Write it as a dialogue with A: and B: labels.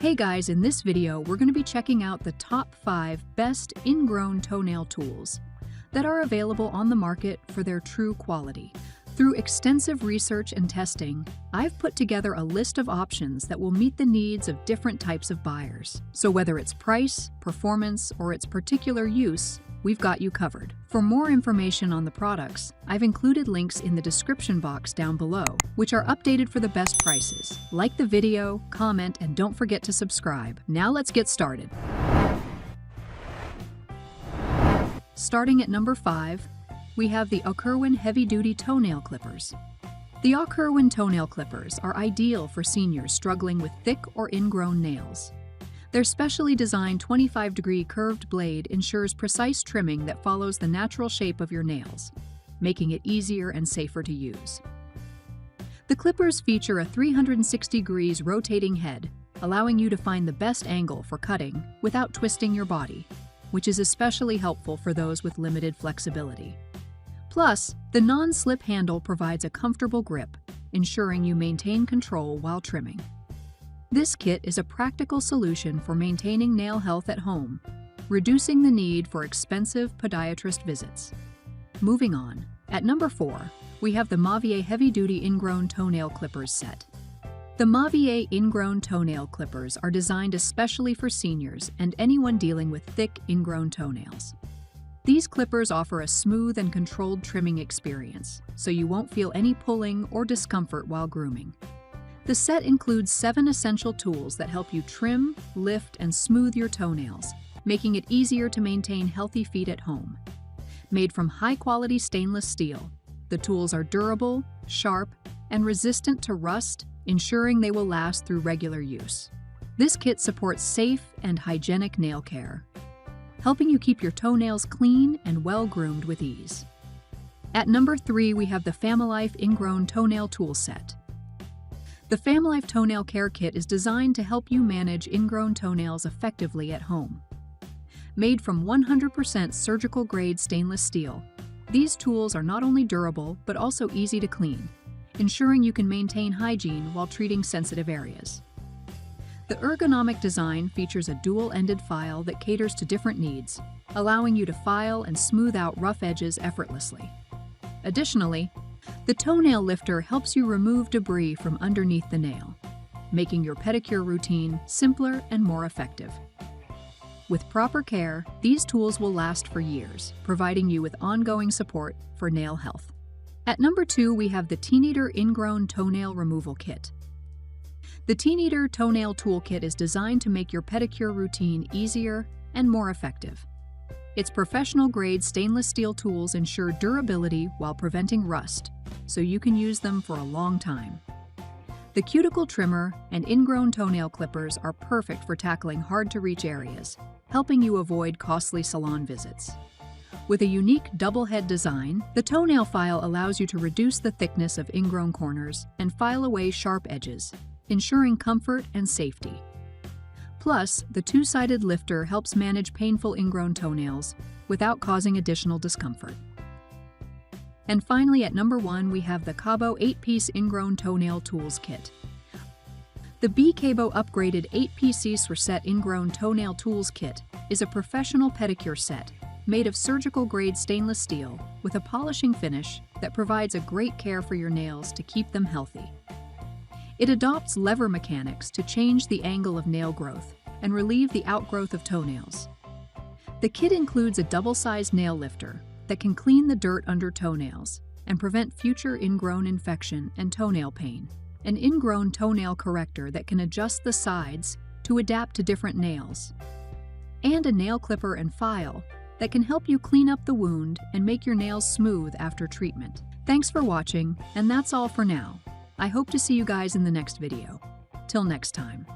A: Hey guys, in this video, we're going to be checking out the top 5 best ingrown toenail tools that are available on the market for their true quality. Through extensive research and testing, I've put together a list of options that will meet the needs of different types of buyers. So whether it's price, performance, or its particular use, we've got you covered. For more information on the products, I've included links in the description box down below, which are updated for the best prices. Like the video, comment, and don't forget to subscribe. Now let's get started. Starting at number 5, we have the Aucurwen heavy-duty toenail clippers. The Aucurwen toenail clippers are ideal for seniors struggling with thick or ingrown nails. Their specially designed 25-degree curved blade ensures precise trimming that follows the natural shape of your nails, making it easier and safer to use. The clippers feature a 360 degrees rotating head, allowing you to find the best angle for cutting without twisting your body, which is especially helpful for those with limited flexibility. Plus, the non-slip handle provides a comfortable grip, ensuring you maintain control while trimming. This kit is a practical solution for maintaining nail health at home, reducing the need for expensive podiatrist visits. Moving on, at number 4, we have the MAVIÉ heavy-duty ingrown toenail clippers set. The MAVIÉ ingrown toenail clippers are designed especially for seniors and anyone dealing with thick ingrown toenails. These clippers offer a smooth and controlled trimming experience, so you won't feel any pulling or discomfort while grooming. The set includes 7 essential tools that help you trim, lift, and smooth your toenails, making it easier to maintain healthy feet at home. Made from high-quality stainless steel, the tools are durable, sharp, and resistant to rust, ensuring they will last through regular use. This kit supports safe and hygienic nail care, helping you keep your toenails clean and well-groomed with ease. At number 3, we have the FAMILIFE Ingrown Toenail Tool Set. The FAMILIFE Toenail Care Kit is designed to help you manage ingrown toenails effectively at home. Made from 100% surgical-grade stainless steel, these tools are not only durable but also easy to clean, ensuring you can maintain hygiene while treating sensitive areas. The ergonomic design features a dual-ended file that caters to different needs, allowing you to file and smooth out rough edges effortlessly. Additionally, the toenail lifter helps you remove debris from underneath the nail, making your pedicure routine simpler and more effective. With proper care, these tools will last for years, providing you with ongoing support for nail health. At number 2, we have the Teenitor Ingrown Toenail Removal Kit. The Teenitor Toenail Toolkit is designed to make your pedicure routine easier and more effective. Its professional-grade stainless steel tools ensure durability while preventing rust, so you can use them for a long time. The cuticle trimmer and ingrown toenail clippers are perfect for tackling hard-to-reach areas, helping you avoid costly salon visits. With a unique double-head design, the toenail file allows you to reduce the thickness of ingrown corners and file away sharp edges, ensuring comfort and safety. Plus, the two-sided lifter helps manage painful ingrown toenails without causing additional discomfort. And finally, at number 1, we have the Bcabo 8-piece Ingrown Toenail Tools Kit. The Bcabo upgraded 8-piece set Ingrown Toenail Tools Kit is a professional pedicure set made of surgical-grade stainless steel with a polishing finish that provides a great care for your nails to keep them healthy. It adopts lever mechanics to change the angle of nail growth and relieve the outgrowth of toenails. The kit includes a double-sized nail lifter that can clean the dirt under toenails and prevent future ingrown infection and toenail pain, an ingrown toenail corrector that can adjust the sides to adapt to different nails, and a nail clipper and file that can help you clean up the wound and make your nails smooth after treatment. Thanks for watching, and that's all for now. I hope to see you guys in the next video. Till next time.